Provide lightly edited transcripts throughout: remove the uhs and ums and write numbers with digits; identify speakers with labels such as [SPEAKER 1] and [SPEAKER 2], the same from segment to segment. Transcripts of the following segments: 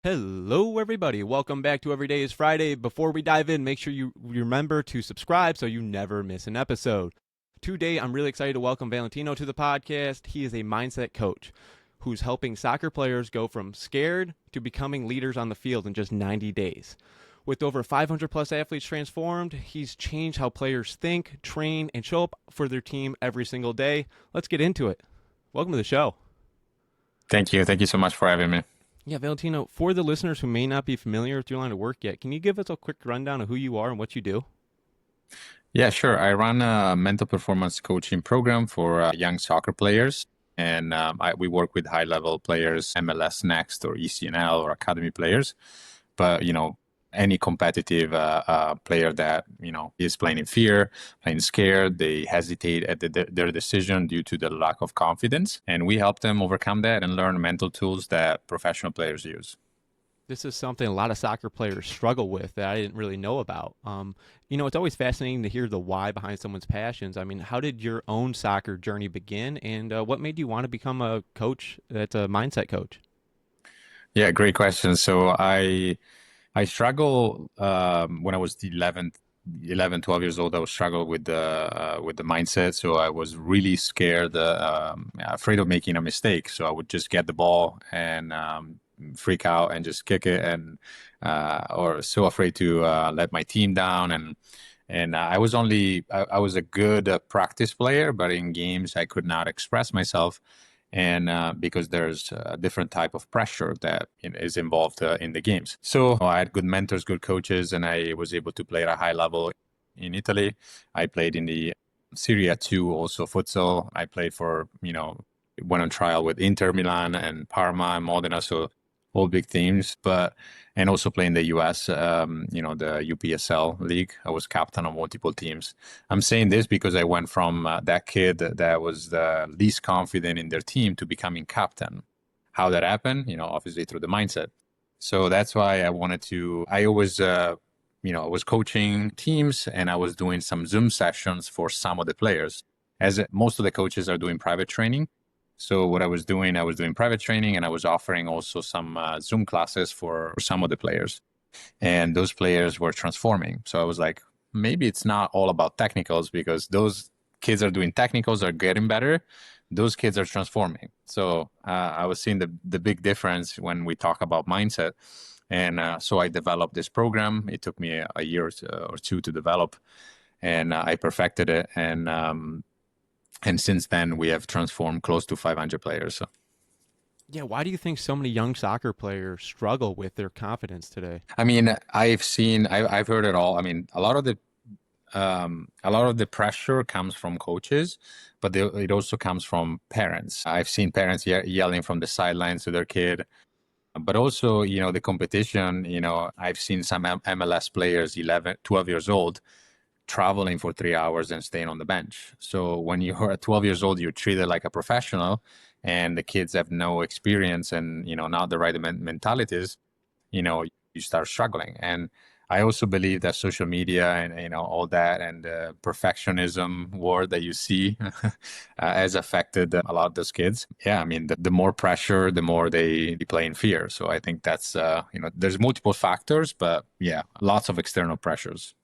[SPEAKER 1] Hello, everybody. Welcome back to Every Day is Friday. Before we dive in, make sure you remember to subscribe so you never miss an episode. Today, I'm really excited to welcome Valentino to the podcast. He is a mindset coach who's helping soccer players go from scared to becoming leaders on the field in just 90 days. With over 500 plus athletes transformed, he's changed how players think, train, and show up for their team every single day. Let's get into it. Welcome to the show.
[SPEAKER 2] Thank you. Thank you so much for having me.
[SPEAKER 1] Yeah, Valentino, for the listeners who may not be familiar with your line of work yet, can you give us a quick rundown of who you are and what you do?
[SPEAKER 2] Yeah, sure. I run a mental performance coaching program for young soccer players. And we work with high-level players, MLS Next or ECNL or academy players. But, any competitive player that, is playing in fear, playing scared, they hesitate at their decision due to the lack of confidence. And we help them overcome that and learn mental tools that professional players use.
[SPEAKER 1] This is something a lot of soccer players struggle with that I didn't really know about. It's always fascinating to hear the why behind someone's passions. I mean, how did your own soccer journey begin, and what made you want to become a coach that's a mindset coach?
[SPEAKER 2] Yeah, great question. So I struggle when I was 12 years old. I was struggle with the mindset. So I was really scared, afraid of making a mistake. So I would just get the ball and freak out and just kick it, and or so afraid to let my team down. And I was a good practice player, but in games I could not express myself, and because there's a different type of pressure that is involved in the games. So I had good mentors, good coaches, and I was able to play at a high level in Italy. I played in the Serie 2, also futsal. I played for, went on trial with Inter Milan and Parma and Modena, so all big teams, and also play in the US, the UPSL league. I was captain of multiple teams. I'm saying this because I went from that kid that was the least confident in their team to becoming captain. How that happened, obviously through the mindset. So that's why I always, I was coaching teams, and I was doing some Zoom sessions for some of the players, as most of the coaches are doing private training. So what I was doing private training, and I was offering also some Zoom classes for some of the players. And those players were transforming. So I was like, maybe it's not all about technicals, because those kids are doing technicals, are getting better. Those kids are transforming. So I was seeing the big difference when we talk about mindset. And so I developed this program. It took me a year or two to develop, and I perfected it. And since then, we have transformed close to 500 players. So.
[SPEAKER 1] Yeah, why do you think so many young soccer players struggle with their confidence today?
[SPEAKER 2] I mean, I've heard it all. I mean, a lot of the pressure comes from coaches, but it also comes from parents. I've seen parents yelling from the sidelines to their kid, but also, the competition. I've seen some MLS players, 11, 12 years old, traveling for 3 hours and staying on the bench. So when you're at 12 years old, you're treated like a professional, and the kids have no experience and, not the right mentalities, you start struggling. And I also believe that social media and, all that, and the perfectionism war that you see has affected a lot of those kids. Yeah, I mean, the more pressure, the more they play in fear. So I think that's, there's multiple factors, but yeah, lots of external pressures.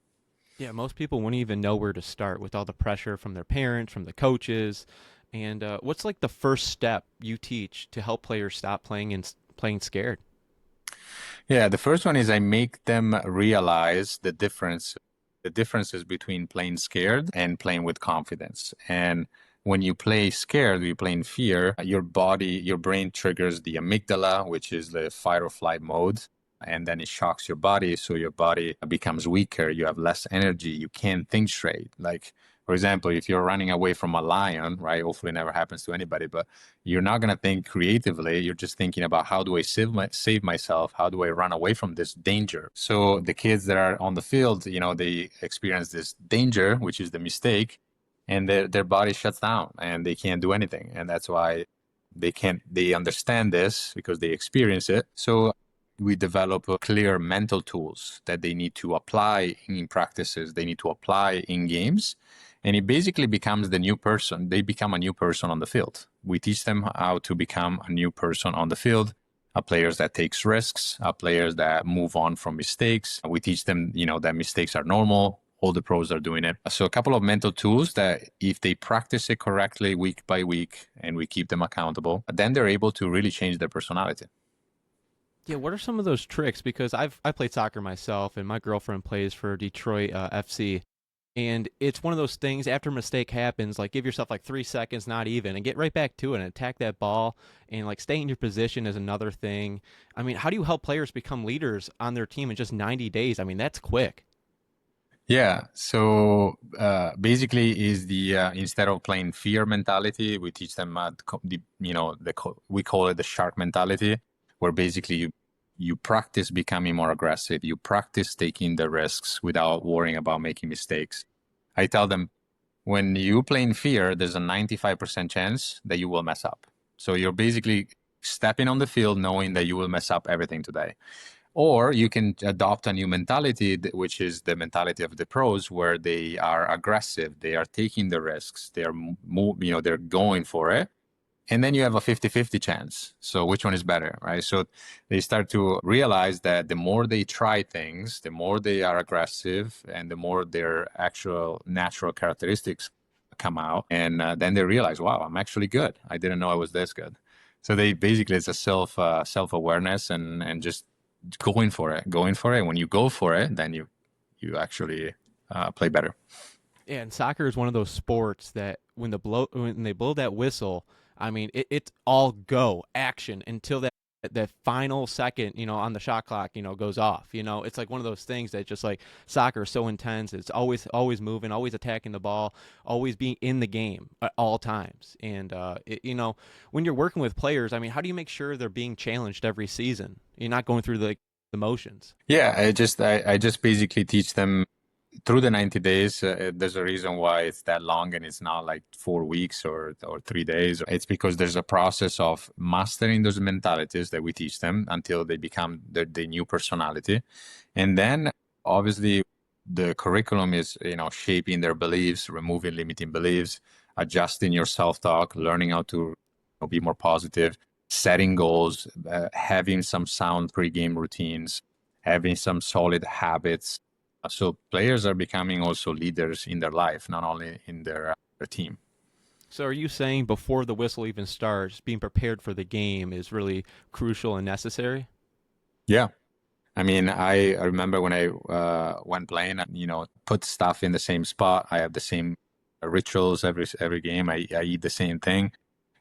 [SPEAKER 1] Yeah, most people wouldn't even know where to start with all the pressure from their parents, from the coaches. And what's like the first step you teach to help players stop playing scared?
[SPEAKER 2] Yeah, the first one is I make them realize the differences between playing scared and playing with confidence. And when you play scared, you play in fear, your brain triggers the amygdala, which is the fight or flight mode. And then it shocks your body. So your body becomes weaker. You have less energy. You can't think straight. Like, for example, if you're running away from a lion, right? Hopefully it never happens to anybody, but you're not going to think creatively. You're just thinking about, how do I save myself? How do I run away from this danger? So the kids that are on the field, they experience this danger, which is the mistake, and their body shuts down and they can't do anything. And that's why they understand this, because they experience it. So we develop clear mental tools that they need to apply in practices, they need to apply in games, and it basically becomes the new person. They become a new person on the field. We teach them how to become a new person on the field, players that takes risks, players that move on from mistakes. We teach them, that mistakes are normal. All the pros are doing it. So a couple of mental tools that if they practice it correctly week by week and we keep them accountable, then they're able to really change their personality.
[SPEAKER 1] Yeah, what are some of those tricks? Because I played soccer myself, and my girlfriend plays for Detroit FC, and it's one of those things. After a mistake happens, like give yourself like 3 seconds, not even, and get right back to it and attack that ball, and like stay in your position is another thing. I mean, how do you help players become leaders on their team in just 90 days? I mean, that's quick.
[SPEAKER 2] Yeah. So basically, is the instead of playing fear mentality, we teach them we call it the shark mentality, where basically you practice becoming more aggressive. You practice taking the risks without worrying about making mistakes. I tell them when you play in fear, there's a 95% chance that you will mess up. So you're basically stepping on the field knowing that you will mess up everything today. Or you can adopt a new mentality, which is the mentality of the pros, where they are aggressive, they are taking the risks, they're going for it. And then you have a 50-50 chance. So which one is better, right? So they start to realize that the more they try things, the more they are aggressive and the more their actual natural characteristics come out. And then they realize, wow, I'm actually good. I didn't know I was this good. So they basically, it's a self-awareness and just going for it. When you go for it, then you actually play better.
[SPEAKER 1] Yeah, and soccer is one of those sports that when they blow that whistle, I mean it's all go action until that final second, on the shot clock, goes off. It's like one of those things that just like soccer is so intense. It's always moving, always attacking the ball, always being in the game at all times. And when you're working with players, I mean, how do you make sure they're being challenged every season? You're not going through the motions.
[SPEAKER 2] Yeah, I just basically teach them through the 90 days. There's a reason why it's that long and it's not like 4 weeks or 3 days. It's because there's a process of mastering those mentalities that we teach them until they become the new personality. And then obviously the curriculum is, shaping their beliefs, removing limiting beliefs, adjusting your self-talk, learning how to be more positive, setting goals, having some sound pre-game routines, having some solid habits. So players are becoming also leaders in their life, not only in their team.
[SPEAKER 1] So are you saying before the whistle even starts, being prepared for the game is really crucial and necessary?
[SPEAKER 2] Yeah. I mean, I remember when I went playing, put stuff in the same spot. I have the same rituals every game. I eat the same thing.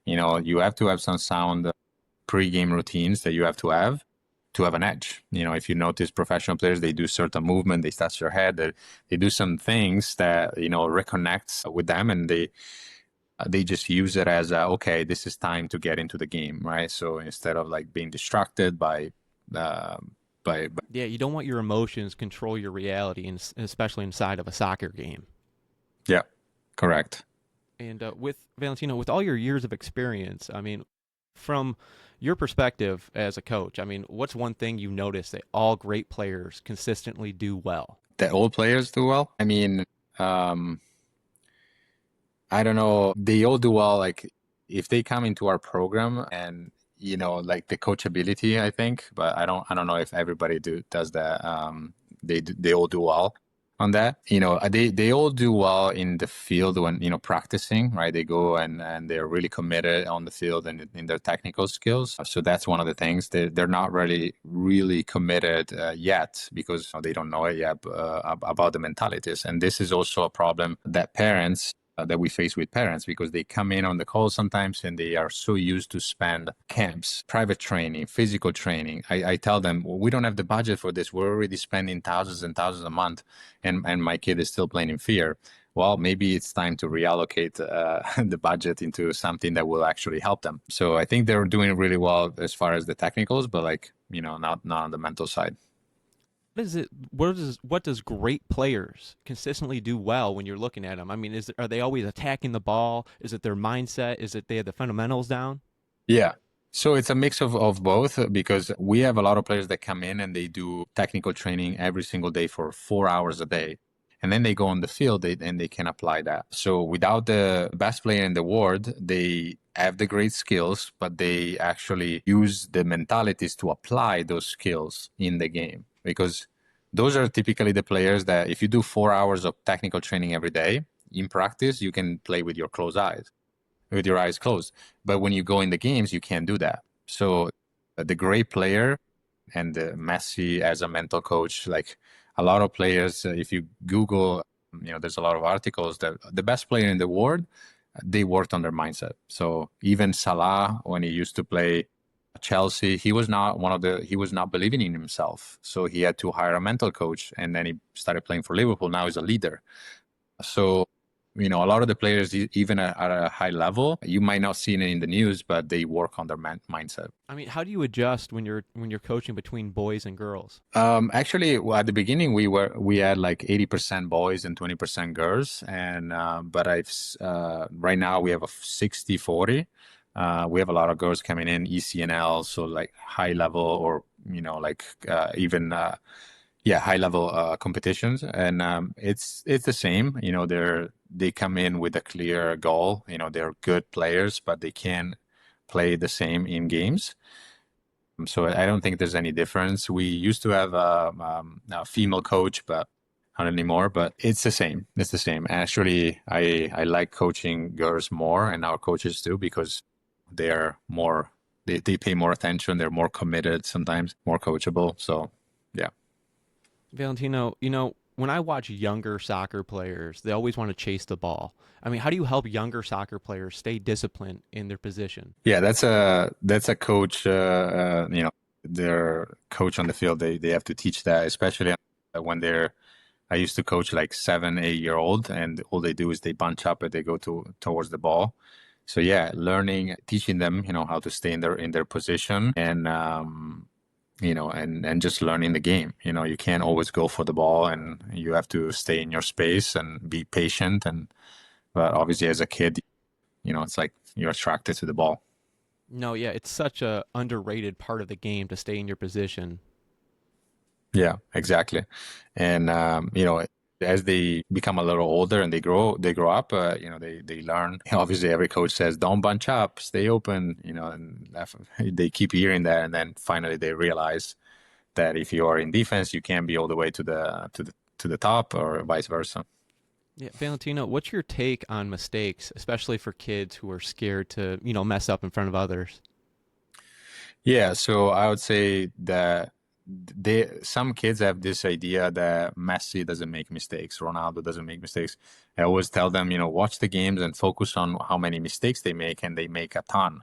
[SPEAKER 2] You have to have some sound pre-game routines that you have to have an edge. If you notice professional players, they do certain movement, they touch their head, they do some things that, reconnects with them, and they just use it as okay, this is time to get into the game, right? So instead of like being distracted by
[SPEAKER 1] Yeah, you don't want your emotions control your reality, and especially inside of a soccer game.
[SPEAKER 2] yeah, correct.
[SPEAKER 1] And with Valentino, with all your years of experience, I mean, from your perspective as a coach, I mean, what's one thing you notice that all great players consistently do well?
[SPEAKER 2] That all players do well. I mean, I don't know. They all do well. Like if they come into our program and like the coachability, I think, but I don't know if everybody does that. They all do well on that. They all do well in the field when practicing, right? They go and they're really committed on the field and in their technical skills. So that's one of the things. They're not really committed yet because they don't know it yet about the mentalities. And this is also a problem that parents that we face with parents, because they come in on the call sometimes and they are so used to spend camps, private training, physical training. I tell them, well, we don't have the budget for this. We're already spending thousands and thousands a month, and my kid is still playing in fear. Well, maybe it's time to reallocate the budget into something that will actually help them. So I think they're doing really well as far as the technicals, but not on the mental side.
[SPEAKER 1] What does great players consistently do well when you're looking at them? I mean, are they always attacking the ball? Is it their mindset? Is it they have the fundamentals down?
[SPEAKER 2] Yeah. So it's a mix of both, because we have a lot of players that come in and they do technical training every single day for 4 hours a day. and then they go on the field and they can apply that. So without the best player in the world, they have the great skills, but they actually use the mentalities to apply those skills in the game, because those are typically the players that if you do 4 hours of technical training every day in practice, you can play with your eyes closed. But when you go in the games, you can't do that. So the great player and Messi as a mental coach, like a lot of players, if you Google, there's a lot of articles that the best player in the world, they worked on their mindset. So even Salah, when he used to play Chelsea, he was not believing in himself. So he had to hire a mental coach, and then he started playing for Liverpool. Now he's a leader. So, a lot of the players, even at a high level, you might not see it in the news, but they work on their mindset.
[SPEAKER 1] I mean, how do you adjust when you're coaching between boys and girls?
[SPEAKER 2] Actually, at the beginning, we had like 80% boys and 20% girls, and but right now we have a 60-40. We have a lot of girls coming in ECNL, so like high level, or even high level competitions, and it's the same. They come in with a clear goal. They're good players, but they can play the same in games. So I don't think there's any difference. We used to have a female coach, but not anymore. But it's the same. It's the same. Actually, I like coaching girls more, and our coaches too, because they're more. They pay more attention. They're more committed. Sometimes more coachable. So, yeah.
[SPEAKER 1] Valentino, when I watch younger soccer players, they always want to chase the ball. I mean, how do you help younger soccer players stay disciplined in their position?
[SPEAKER 2] Yeah, that's a coach. Their coach on the field. They have to teach that, especially when they're. I used to coach like 7, 8-year-old, and all they do is they bunch up and they go towards the ball. So yeah, teaching them, how to stay in their position, and and just learning the game. You can't always go for the ball, and you have to stay in your space and be patient. But obviously, as a kid, it's like you're attracted to the ball.
[SPEAKER 1] No, yeah, it's such a underrated part of the game to stay in your position.
[SPEAKER 2] Yeah, exactly. And as they become a little older and they grow up, they learn. Obviously, every coach says, "Don't bunch up, stay open." And they keep hearing that, and then finally they realize that if you are in defense, you can't be all the way to the top, or vice versa.
[SPEAKER 1] Yeah, Valentino, what's your take on mistakes, especially for kids who are scared to, mess up in front of others?
[SPEAKER 2] Yeah, so I would say that some kids have this idea that Messi doesn't make mistakes, Ronaldo doesn't make mistakes. I always tell them, watch the games and focus on how many mistakes they make, and they make a ton.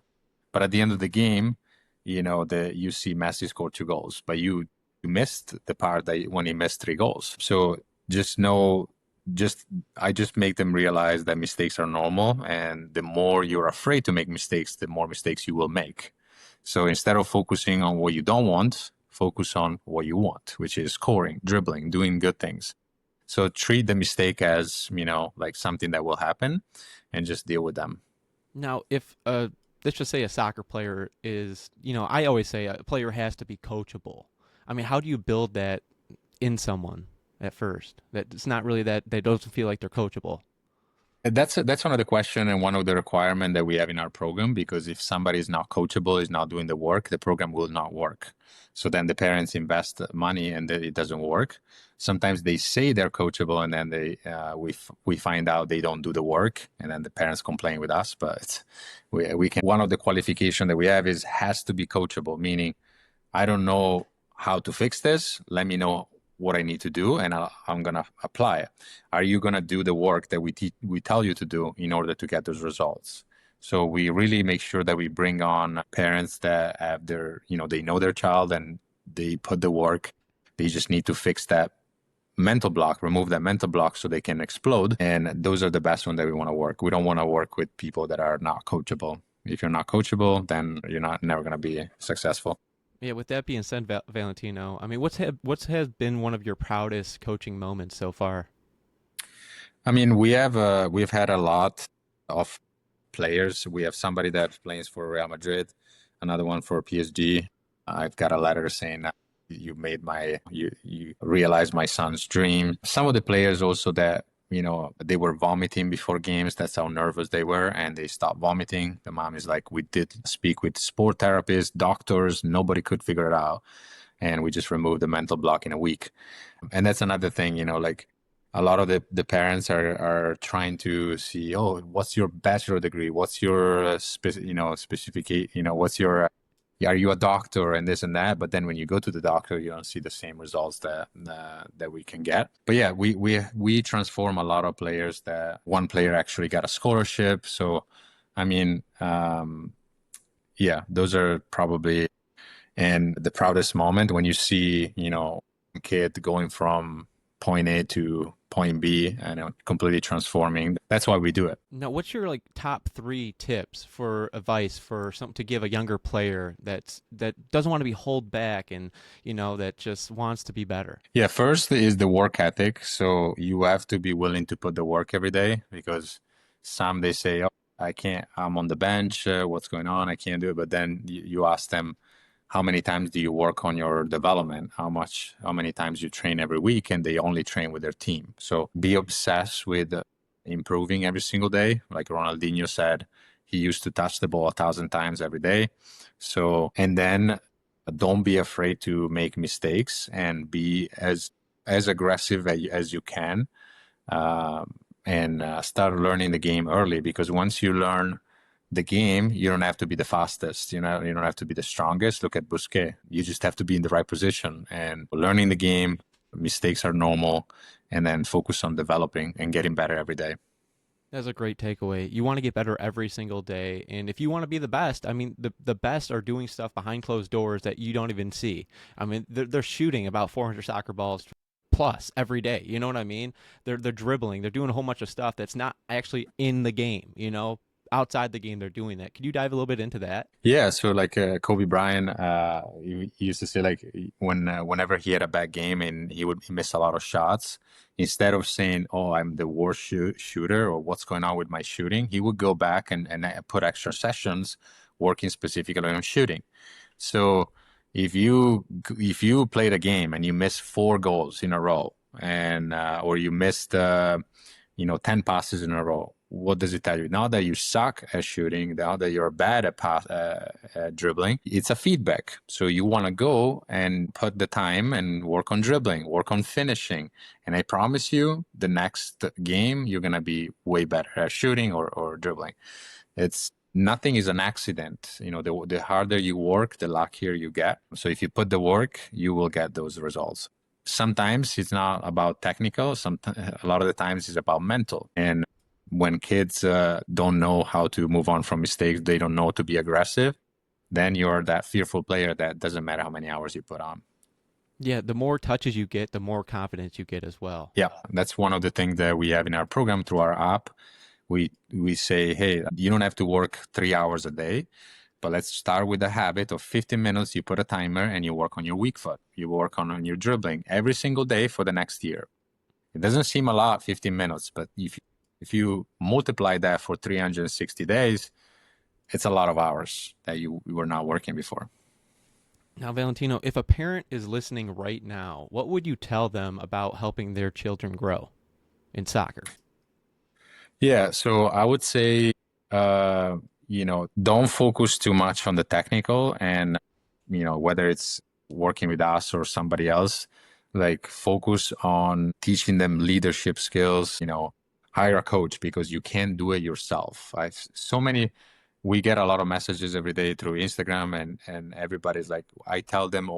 [SPEAKER 2] But at the end of the game, you see Messi score 2 goals, but you missed the part that when he missed 3 goals. So just know, I just make them realize that mistakes are normal, and the more you're afraid to make mistakes, the more mistakes you will make. So instead of focusing on what you don't want, focus on what you want, which is scoring, dribbling, doing good things. So treat the mistake as, like something that will happen, and just deal with them.
[SPEAKER 1] Now, if let's just say a soccer player is, I always say a player has to be coachable. I mean, how do you build that in someone at first? That it's not really that they don't feel like they're coachable.
[SPEAKER 2] That's one of the question and one of the requirement that we have in our program, because if somebody is not coachable, is not doing the work, the program will not work. So then the parents invest money and it doesn't work. Sometimes they say they're coachable, and then we find out they don't do the work, and then the parents complain with us. But we can. One of the qualification that we have has to be coachable, meaning I don't know how to fix this. Let me know what I need to do, and I'm going to apply it. Are you going to do the work that we tell you to do in order to get those results? So we really make sure that we bring on parents that have they know their child, and they put the work. They just need to fix that mental block, remove that mental block so they can explode. And those are the best ones that we want to work. We don't want to work with people that are not coachable. If you're not coachable, then you're never going to be successful.
[SPEAKER 1] Yeah, with that being said, Valentino, I mean, what's has been one of your proudest coaching moments so far?
[SPEAKER 2] I mean, we've had a lot of players. We have somebody that plays for Real Madrid, another one for PSG. I've got a letter saying you realized my son's dream. Some of the players also that, they were vomiting before games. That's how nervous they were, and they stopped vomiting. The mom is like, we did speak with sport therapists, doctors, nobody could figure it out. And we just removed the mental block in a week. And that's another thing, like a lot of the parents are trying to see, oh, what's your bachelor degree? What's your specific, what's your are you a doctor and this and that? But then when you go to the doctor, you don't see the same results that we can get. But yeah, we transform a lot of players. That one player actually got a scholarship. So, I mean, yeah, those are probably, and the proudest moment when you see, a kid going from point A to point B and completely transforming. That's why we do it.
[SPEAKER 1] Now, what's your like top 3 tips for advice for something to give a younger player that doesn't want to be held back and that just wants to be better?
[SPEAKER 2] Yeah, first is the work ethic. So you have to be willing to put the work every day, because some they say, oh, I can't, I'm on the bench, what's going on, I can't do it. But then you ask them, how many times do you work on your development? How many times you train every week? And they only train with their team. So be obsessed with improving every single day. Like Ronaldinho said, he used to touch the ball 1,000 times every day. So, and then don't be afraid to make mistakes and be as aggressive as you can. And start learning the game early, because once you learn the game, you don't have to be the fastest, you don't have to be the strongest. Look at Busquets. You just have to be in the right position, and learning the game, mistakes are normal, and then focus on developing and getting better every day.
[SPEAKER 1] That's a great takeaway. You want to get better every single day. And if you want to be the best, I mean, the best are doing stuff behind closed doors that you don't even see. I mean, they're shooting about 400 soccer balls plus every day. You know what I mean? They're dribbling. They're doing a whole bunch of stuff that's not actually in the game, outside the game they're doing that. Could you dive a little bit into that?
[SPEAKER 2] Yeah, so like Kobe Bryant, he used to say, like, whenever he had a bad game and he would miss a lot of shots, instead of saying, oh, I'm the worst shooter, or what's going on with my shooting, he would go back and put extra sessions working specifically on shooting. So if you played a game and you missed 4 goals in a row, and or you missed 10 passes in a row, what does it tell you? Now that you suck at shooting, now that you're bad at dribbling, it's a feedback. So you want to go and put the time and work on dribbling, work on finishing. And I promise you, the next game, you're going to be way better at shooting or dribbling. Nothing is an accident. The harder you work, the luckier you get. So if you put the work, you will get those results. Sometimes it's not about technical. A lot of the times it's about mental. And when kids don't know how to move on from mistakes, they don't know to be aggressive, then you're that fearful player that doesn't matter how many hours you put on.
[SPEAKER 1] Yeah, the more touches you get, the more confidence you get as well.
[SPEAKER 2] Yeah, that's one of the things that we have in our program through our app. We say, hey, you don't have to work 3 hours a day, but let's start with a habit of 15 minutes. You put a timer and you work on your weak foot. You work on your dribbling every single day for the next year. It doesn't seem a lot, 15 minutes, but if you multiply that for 360 days, it's a lot of hours that you were not working before.
[SPEAKER 1] Now, Valentino, if a parent is listening right now, what would you tell them about helping their children grow in soccer?
[SPEAKER 2] Yeah, so I would say, don't focus too much on the technical, and, whether it's working with us or somebody else, like focus on teaching them leadership skills, hire a coach, because you can't do it yourself. We get a lot of messages every day through Instagram, and everybody's like, I tell them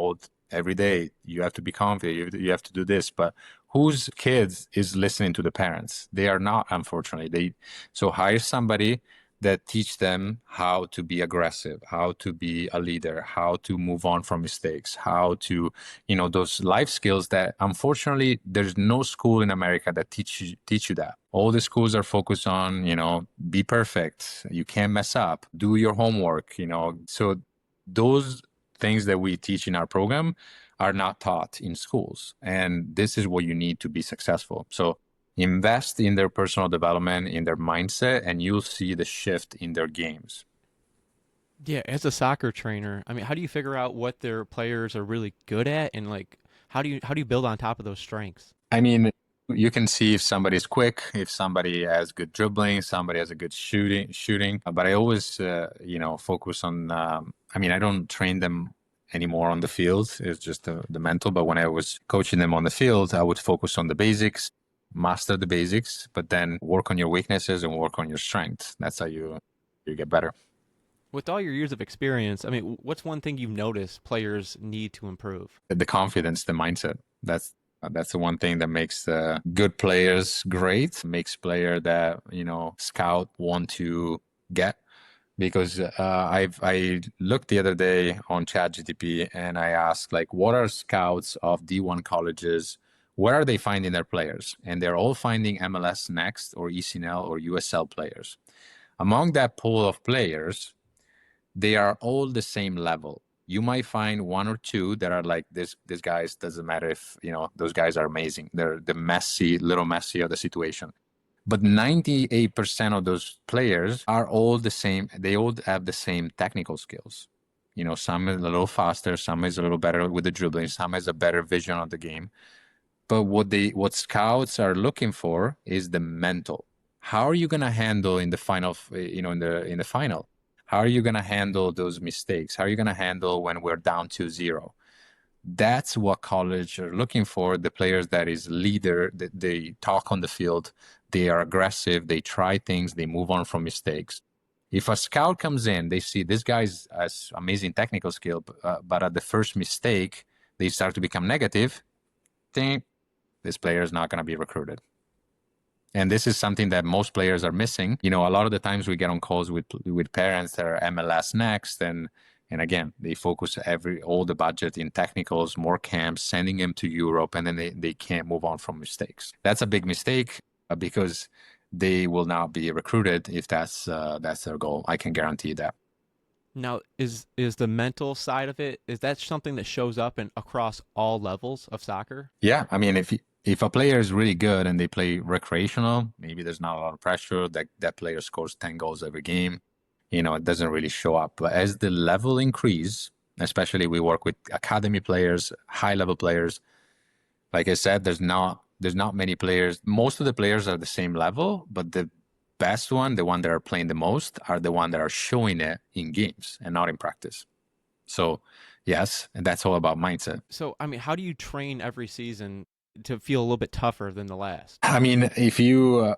[SPEAKER 2] every day, you have to be confident, you have to do this, but whose kids is listening to the parents? They are not, unfortunately. So hire somebody that teach them how to be aggressive, how to be a leader, how to move on from mistakes, how to, those life skills that unfortunately there's no school in America that teach you that. All the schools are focused on, be perfect. You can't mess up. Do your homework, So those things that we teach in our program are not taught in schools. And this is what you need to be successful. So invest in their personal development, in their mindset, and you'll see the shift in their games.
[SPEAKER 1] Yeah, as a soccer trainer, I mean, how do you figure out what their players are really good at, and like how do you build on top of those strengths?
[SPEAKER 2] I mean, you can see if somebody's quick, if somebody has good dribbling, somebody has a good shooting. But I always, focus on. I mean, I don't train them anymore on the field. It's just the mental. But when I was coaching them on the field, I would focus on the basics, master the basics, but then work on your weaknesses and work on your strengths. That's how you get better.
[SPEAKER 1] With all your years of experience, I mean, what's one thing you've noticed players need to improve?
[SPEAKER 2] The confidence, the mindset. That's the one thing that makes good players great, makes player that scout want to get. Because I looked the other day on ChatGTP and I asked like, what are scouts of D1 colleges? Where are they finding their players? And they're all finding MLS Next or ECNL or USL players. Among that pool of players, they are all the same level. You might find one or two that are like this guys, doesn't matter if those guys are amazing. They're the little Messi of the situation. But 98% of those players are all the same. They all have the same technical skills. Some is a little faster, some is a little better with the dribbling, some has a better vision of the game. But what scouts are looking for is the mental. How are you gonna handle in the final? In the final, how are you gonna handle those mistakes? How are you gonna handle when we're down 2-0? That's what college are looking for. The players that is leader, they talk on the field, they are aggressive, they try things, they move on from mistakes. If a scout comes in, they see this guy's has amazing technical skill, but at the first mistake, they start to become negative. Think this player is not going to be recruited. And this is something that most players are missing. A lot of the times we get on calls with parents that are MLS Next, and again, they focus all the budget in technicals, more camps, sending them to Europe, and then they can't move on from mistakes. That's a big mistake because they will not be recruited if that's their goal. I can guarantee that.
[SPEAKER 1] Now, is the mental side of it, is that something that shows up in across all levels of soccer?
[SPEAKER 2] Yeah, I mean, if a player is really good and they play recreational, maybe there's not a lot of pressure. That player scores 10 goals every game. It doesn't really show up. But as the level increase, especially we work with academy players, high level players. Like I said, there's not many players. Most of the players are the same level, but the best one, the one that are playing the most, are the one that are showing it in games and not in practice. So yes, and that's all about mindset.
[SPEAKER 1] So, I mean, how do you train every season to feel a little bit tougher than the last?
[SPEAKER 2] I mean, if you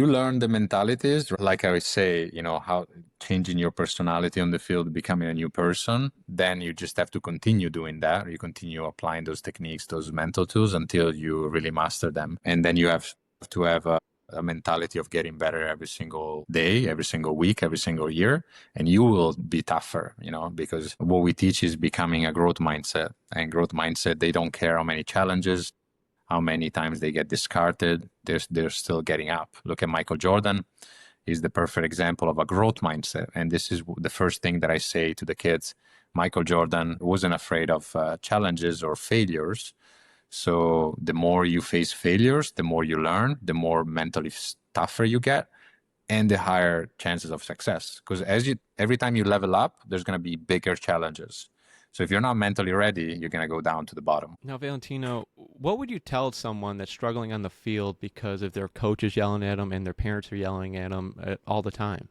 [SPEAKER 2] learn the mentalities, like I would say, how changing your personality on the field, becoming a new person, then you just have to continue doing that. You continue applying those techniques, those mental tools until you really master them. And then you have to have a mentality of getting better every single day, every single week, every single year. And you will be tougher, because what we teach is becoming a growth mindset. And growth mindset, they don't care how many challenges, how many times they get discarded, they're still getting up. Look at Michael Jordan. He's the perfect example of a growth mindset. And this is the first thing that I say to the kids. Michael Jordan wasn't afraid of challenges or failures. So the more you face failures, the more you learn, the more mentally tougher you get, and the higher chances of success. Because every time you level up, there's going to be bigger challenges. So if you're not mentally ready, you're going to go down to the bottom.
[SPEAKER 1] Now, Valentino, what would you tell someone that's struggling on the field because of their coaches yelling at them and their parents are yelling at them all the time?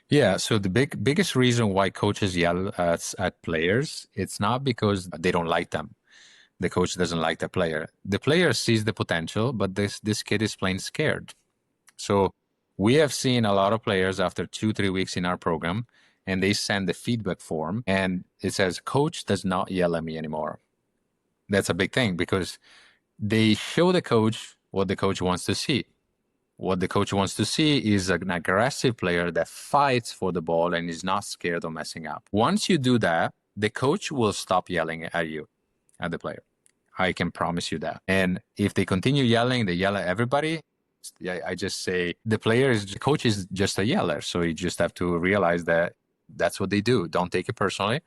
[SPEAKER 2] Yeah, so the biggest reason why coaches yell at players, it's not because they don't like them. The coach doesn't like the player. The player sees the potential, but this kid is plain scared. So we have seen a lot of players after 2-3 weeks in our program, and they send the feedback form, and it says, "Coach does not yell at me anymore." That's a big thing because they show the coach what the coach wants to see. What the coach wants to see is an aggressive player that fights for the ball and is not scared of messing up. Once you do that, the coach will stop yelling at you, at the player. I can promise you that. And if they continue yelling, they yell at everybody. I just say the coach is just a yeller. So you just have to realize that that's what they do. Don't take it personally.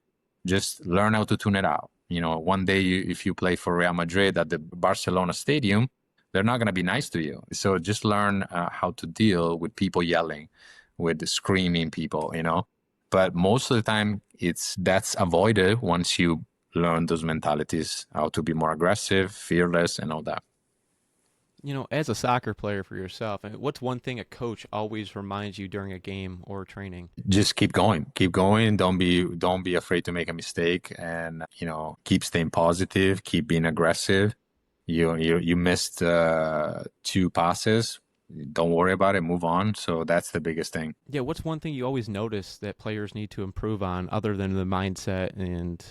[SPEAKER 2] Just learn how to tune it out. One day if you play for Real Madrid at the Barcelona stadium, they're not going to be nice to you. So just learn how to deal with people yelling, with screaming people, But most of the time, that's avoided once you learn those mentalities, how to be more aggressive, fearless, and all that.
[SPEAKER 1] As a soccer player for yourself, what's one thing a coach always reminds you during a game or training?
[SPEAKER 2] Just keep going, keep going. Don't be afraid to make a mistake, and keep staying positive, keep being aggressive. You missed 2 passes. Don't worry about it. Move on. So that's the biggest thing.
[SPEAKER 1] Yeah, what's one thing you always notice that players need to improve on other than the mindset and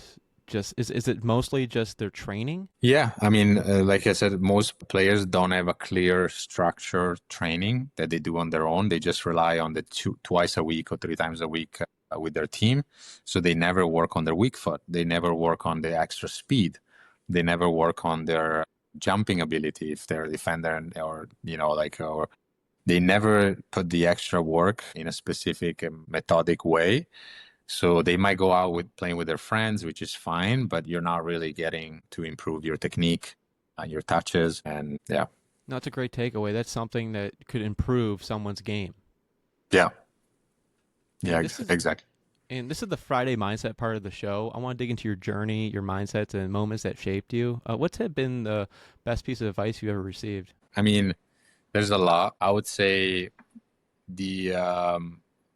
[SPEAKER 1] just is it mostly just their training?
[SPEAKER 2] Yeah, I mean, like I said, most players don't have a clear structure training that they do on their own. They just rely on the twice a week or 3 times a week with their team. So they never work on their weak foot. They never work on the extra speed. They never work on their jumping ability if they're a defender, or or they never put the extra work in a specific methodic way. So they might go out with playing with their friends, which is fine, but you're not really getting to improve your technique, your touches, and yeah.
[SPEAKER 1] No, that's a great takeaway. That's something that could improve someone's game.
[SPEAKER 2] Yeah.
[SPEAKER 1] And
[SPEAKER 2] Yeah,
[SPEAKER 1] this is
[SPEAKER 2] exactly.
[SPEAKER 1] and this is the Friday mindset part of the show. I want to dig into your journey, your mindsets, and moments that shaped you. What's been the best piece of advice you ever received?
[SPEAKER 2] I mean, there's a lot. I would say the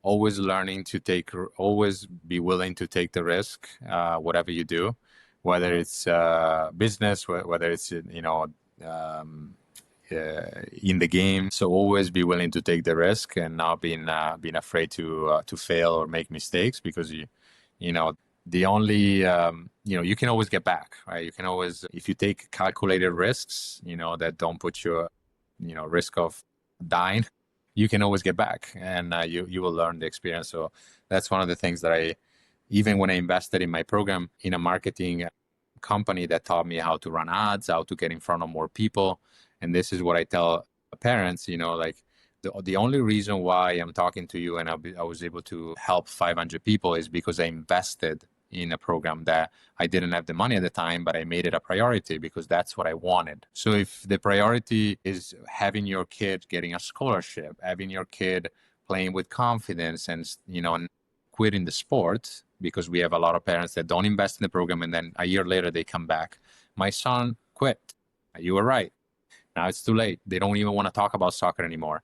[SPEAKER 2] always learning to always be willing to take the risk, whatever you do, whether it's business, whether it's in the game. So always be willing to take the risk and not being afraid to fail or make mistakes, because the only you can always get back, right? You can always, if you take calculated risks, that don't put you risk of dying, you can always get back, and you will learn the experience. So that's one of the things that even when I invested in my program in a marketing company that taught me how to run ads, how to get in front of more people. And this is what I tell parents, like the only reason why I'm talking to you and I was able to help 500 people is because I invested in a program that I didn't have the money at the time, but I made it a priority because that's what I wanted. So if the priority is having your kid getting a scholarship, having your kid playing with confidence and quitting the sport, because we have a lot of parents that don't invest in the program and then a year later they come back. My son quit. You were right. Now it's too late. They don't even want to talk about soccer anymore.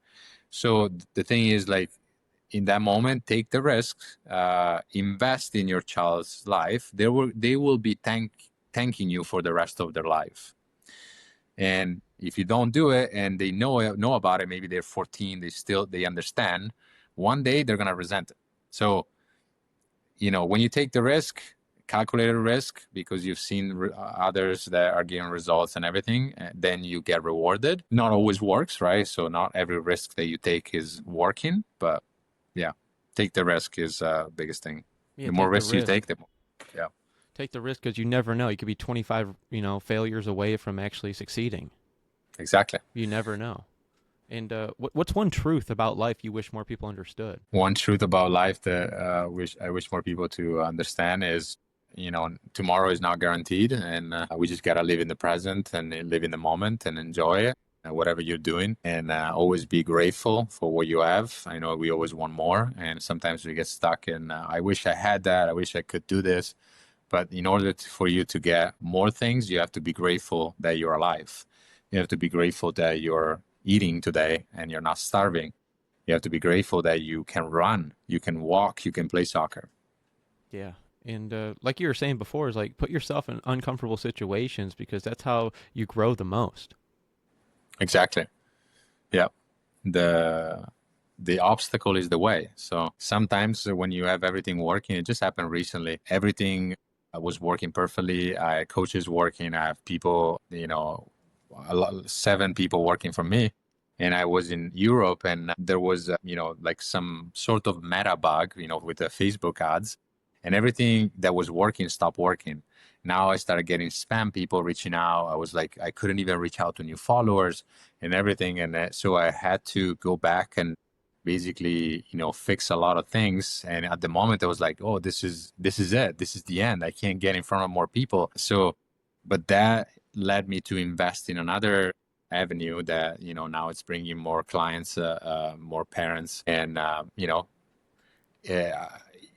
[SPEAKER 2] So the thing is, like, in that moment, take the risk, invest in your child's life. They will be thanking you for the rest of their life. And if you don't do it and they know about it, maybe they're 14, they understand. One day they're gonna resent it. So, when you take the risk, calculated risk, because you've seen others that are getting results and everything, then you get rewarded. Not always works, right? So not every risk that you take is working, but yeah, take the risk is biggest thing.
[SPEAKER 1] Yeah,
[SPEAKER 2] The more risks you
[SPEAKER 1] risk.
[SPEAKER 2] take, the more. Yeah,
[SPEAKER 1] Take the risk because you never know. You could be 25, failures away from actually succeeding.
[SPEAKER 2] exactly.
[SPEAKER 1] You never know. And what's one truth about life you wish more people understood?
[SPEAKER 2] One truth about life that I wish more people to understand is, tomorrow is not guaranteed, and we just gotta live in the present and live in the moment and enjoy it, whatever you're doing, and always be grateful for what you have. I know we always want more, and sometimes we get stuck in, I wish I had that, I wish I could do this. But in order for you to get more things, you have to be grateful that you're alive. You have to be grateful that you're eating today and you're not starving. You have to be grateful that you can run, you can walk, you can play soccer.
[SPEAKER 1] Yeah. And like you were saying before, is like put yourself in uncomfortable situations because that's how you grow the most.
[SPEAKER 2] Exactly. Yeah. The obstacle is the way. So sometimes when you have everything working, it just happened recently. Everything was working perfectly. I had coaches working. I have people, 7 people working for me. And I was in Europe, and there was, like some sort of meta bug, with the Facebook ads, and everything that was working stopped working. Now I started getting spam people reaching out. I was like, I couldn't even reach out to new followers and everything. And so I had to go back and basically, fix a lot of things. And at the moment I was like, oh, this is it. This is the end. I can't get in front of more people. So, but that led me to invest in another avenue that, now it's bringing more clients, more parents. And,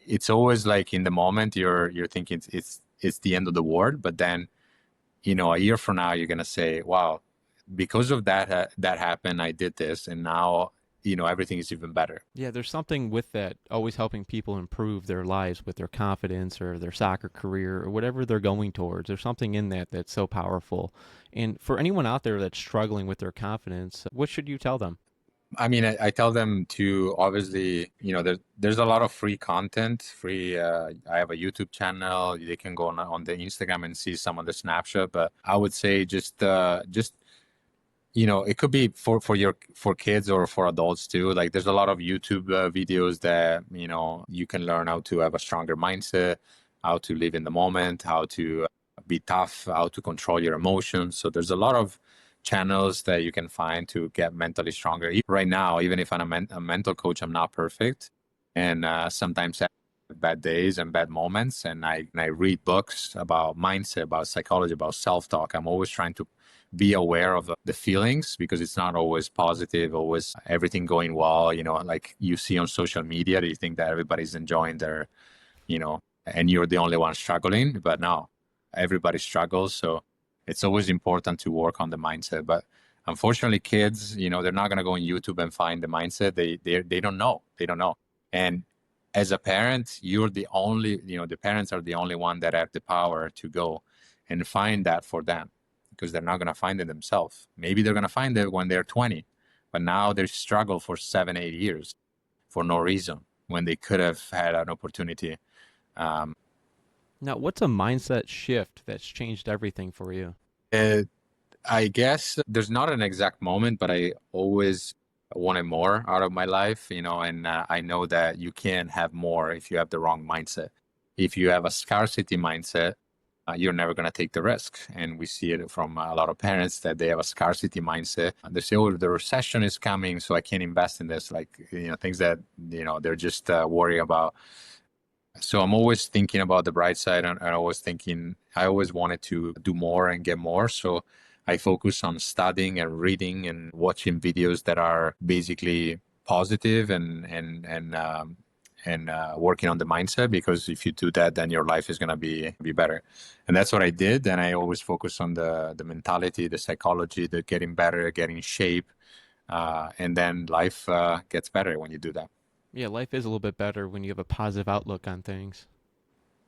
[SPEAKER 2] it's always like in the moment you're thinking it's the end of the world, but then a year from now you're gonna say, wow, because of that happened, I did this, and now everything is even better.
[SPEAKER 1] Yeah, there's something with that, always helping people improve their lives with their confidence or their soccer career or whatever they're going towards. There's something in that that's so powerful. And for anyone out there that's struggling with their confidence, what should you tell them?
[SPEAKER 2] I mean, I tell them to obviously, there's a lot of free content. I have a YouTube channel. They can go on the Instagram and see some of the snapshot. But I would say just it could be for kids or for adults too. Like there's a lot of YouTube videos that you can learn how to have a stronger mindset, how to live in the moment, how to be tough, how to control your emotions. So there's a lot of channels that you can find to get mentally stronger. Right now, even if I'm a mental coach, I'm not perfect, and sometimes I have bad days and bad moments. And I read books about mindset, about psychology, about self-talk. I'm always trying to be aware of the feelings, because it's not always positive, always everything going well, like you see on social media, you think that everybody's enjoying their, and you're the only one struggling, but no, everybody struggles. So it's always important to work on the mindset. But unfortunately, kids, they're not going to go on YouTube and find the mindset. They don't know. They don't know. And as a parent, you're the only, the parents are the only one that have the power to go and find that for them, because they're not going to find it themselves. Maybe they're going to find it when they're 20, but now they struggle for 7-8 years for no reason when they could have had an opportunity.
[SPEAKER 1] Now, what's a mindset shift that's changed everything for you?
[SPEAKER 2] I guess there's not an exact moment, but I always wanted more out of my life, and I know that you can't have more if you have the wrong mindset. If you have a scarcity mindset, you're never going to take the risk. And we see it from a lot of parents that they have a scarcity mindset. They say, oh, the recession is coming, so I can't invest in this. Like, things that, they're just worried about. So I'm always thinking about the bright side, and I always wanted to do more and get more. So I focus on studying and reading and watching videos that are basically positive and working on the mindset, because if you do that, then your life is going to be better. And that's what I did. And I always focus on the mentality, the psychology, the getting better, getting in shape. And then life gets better when you do that.
[SPEAKER 1] Yeah, life is a little bit better when you have a positive outlook on things.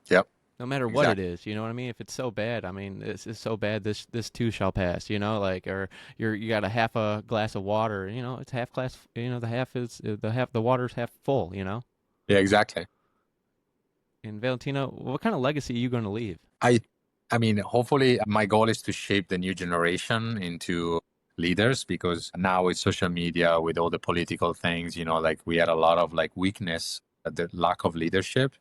[SPEAKER 2] Yep.
[SPEAKER 1] No matter what it
[SPEAKER 2] Exactly.
[SPEAKER 1] is, you know what I mean? If it's so bad, I mean, this is so bad, this too shall pass, like, or you got a half a glass of water, it's half glass, the water's half full.
[SPEAKER 2] Yeah, exactly.
[SPEAKER 1] And Valentino, what kind of legacy are you going to leave?
[SPEAKER 2] I mean, hopefully my goal is to shape the new generation into leaders, because now with social media, with all the political things, like we had a lot of like weakness, the lack of leadership.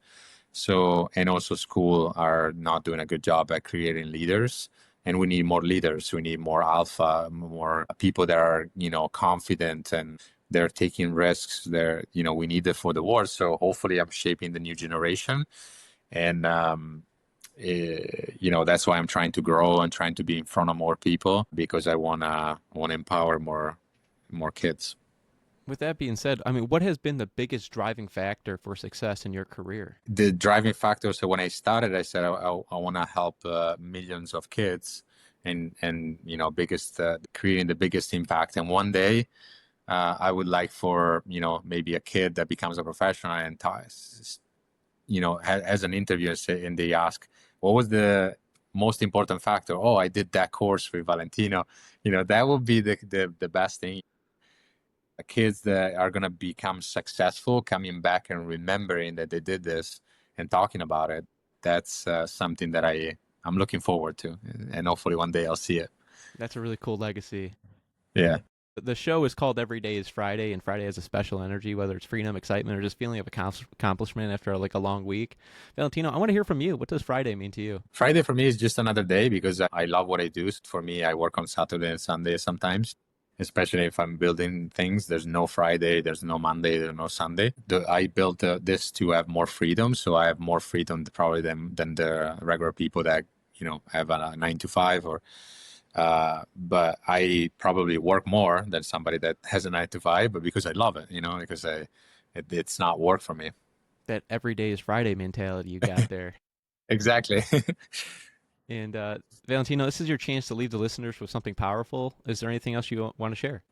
[SPEAKER 2] So, and also school are not doing a good job at creating leaders. And we need more leaders. We need more alpha, more people that are, confident and they're taking risks. We need it for the world. So hopefully I'm shaping the new generation. And, that's why I'm trying to grow and trying to be in front of more people, because I wanna empower more kids.
[SPEAKER 1] With that being said, I mean, what has been the biggest driving factor for success in your career?
[SPEAKER 2] The driving factor. So when I started, I said I want to help millions of kids, and biggest creating the biggest impact. And one day, I would like for maybe a kid that becomes a professional and has an interview and they ask, what was the most important factor? Oh, I did that course with Valentino. That would be the best thing. Kids that are going to become successful coming back and remembering that they did this and talking about it. That's something that I'm looking forward to, and hopefully one day I'll see it.
[SPEAKER 1] That's a really cool legacy.
[SPEAKER 2] Yeah.
[SPEAKER 1] The show is called Every Day is Friday, and Friday has a special energy, whether it's freedom, excitement, or just feeling of accomplishment after like a long week. Valentino, I want to hear from you. What does Friday mean to you?
[SPEAKER 2] Friday for me is just another day, because I love what I do. For me, I work on Saturday and Sunday sometimes, especially if I'm building things. There's no Friday, there's no Monday, there's no Sunday. I built this to have more freedom. So I have more freedom probably than the regular people that, have a 9 to 5 or, but I probably work more than somebody that has a 9 to 5, but because I love it, because it's not work for me.
[SPEAKER 1] that every day is Friday mentality you got there.
[SPEAKER 2] Exactly.
[SPEAKER 1] And Valentino, this is your chance to leave the listeners with something powerful. Is there anything else you want to share?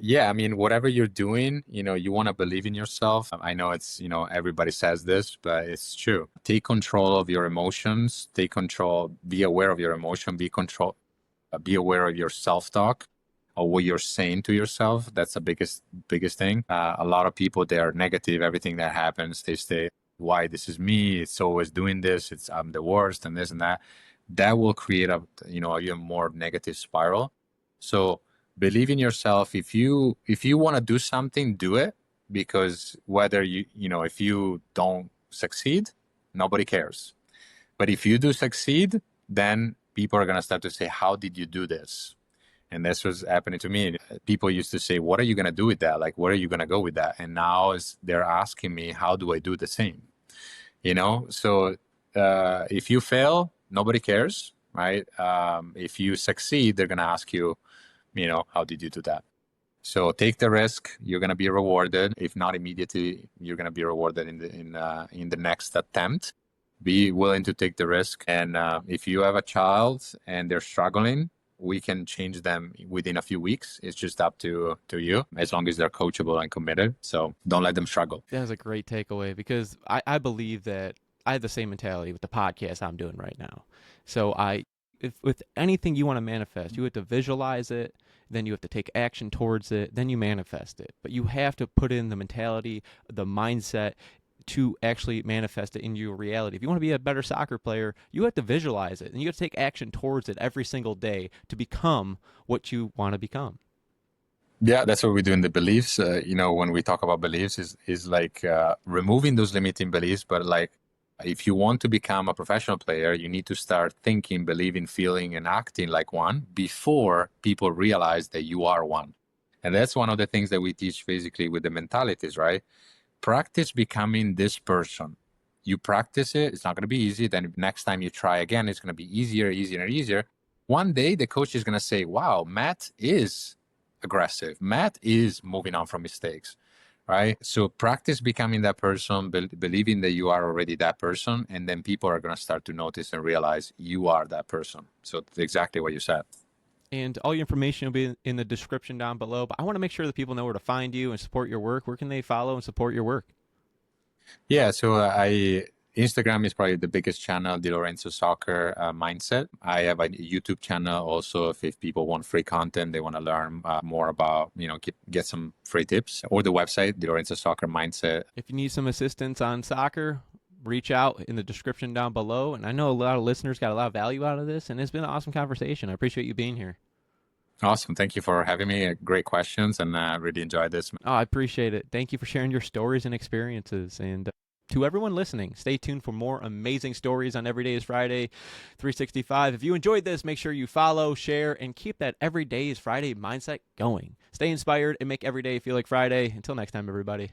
[SPEAKER 2] Yeah, I mean, whatever you're doing, you want to believe in yourself. I know it's, everybody says this, but it's true. Take control of your emotions. Take control, be aware of your emotion, be aware of your self-talk or what you're saying to yourself. That's the biggest thing. A lot of people, they are negative. Everything that happens, they say, why this is me? It's always doing this. I'm the worst and this and that. That will create a even more negative spiral. So believe in yourself. If you want to do something, do it, because whether if you don't succeed, nobody cares. But if you do succeed, then people are going to start to say, how did you do this? And this was happening to me. People used to say, what are you going to do with that? Like, where are you going to go with that? And now they're asking me, how do I do the same? So if you fail, nobody cares, right? If you succeed, they're going to ask you, how did you do that? So take the risk. You're going to be rewarded. If not immediately, you're going to be rewarded in the next attempt. Be willing to take the risk. And if you have a child and they're struggling, we can change them within a few weeks. It's just up to you, as long as they're coachable and committed. So don't let them struggle.
[SPEAKER 1] That was a great takeaway, because I believe that I have the same mentality with the podcast I'm doing right now. So if with anything you want to manifest, you have to visualize it, then you have to take action towards it, then you manifest it. But you have to put in the mentality, the mindset to actually manifest it in your reality. If you want to be a better soccer player, you have to visualize it, and you have to take action towards it every single day to become what you want to become.
[SPEAKER 2] Yeah, that's what we do in the beliefs. When we talk about beliefs, is like removing those limiting beliefs. But like, if you want to become a professional player, you need to start thinking, believing, feeling, and acting like one before people realize that you are one. And that's one of the things that we teach basically with the mentalities, right? Practice becoming this person. You practice it. It's not going to be easy. Then next time you try again, it's going to be easier, and easier. One day, the coach is going to say, wow, Matt is aggressive. Matt is moving on from mistakes, right? So practice becoming that person, believing that you are already that person. And then people are going to start to notice and realize you are that person. So it's exactly what you said.
[SPEAKER 1] And all your information will be in the description down below. But I want to make sure that people know where to find you and support your work. Where can they follow and support your work?
[SPEAKER 2] Yeah, so Instagram is probably the biggest channel, Di Lorenzo Soccer Mindset. I have a YouTube channel also. If people want free content, they want to learn more about, get some free tips, or the website, Di Lorenzo Soccer Mindset.
[SPEAKER 1] If you need some assistance on soccer, reach out in the description down below. And I know a lot of listeners got a lot of value out of this, and it's been an awesome conversation. I appreciate you being here.
[SPEAKER 2] Awesome. Thank you for having me. Great questions, and I really enjoyed this.
[SPEAKER 1] Oh, I appreciate it. Thank you for sharing your stories and experiences. And to everyone listening, stay tuned for more amazing stories on Every Day is Friday 365. If you enjoyed this, make sure you follow, share, and keep that Every Day is Friday mindset going. Stay inspired and make every day feel like Friday. Until next time, everybody.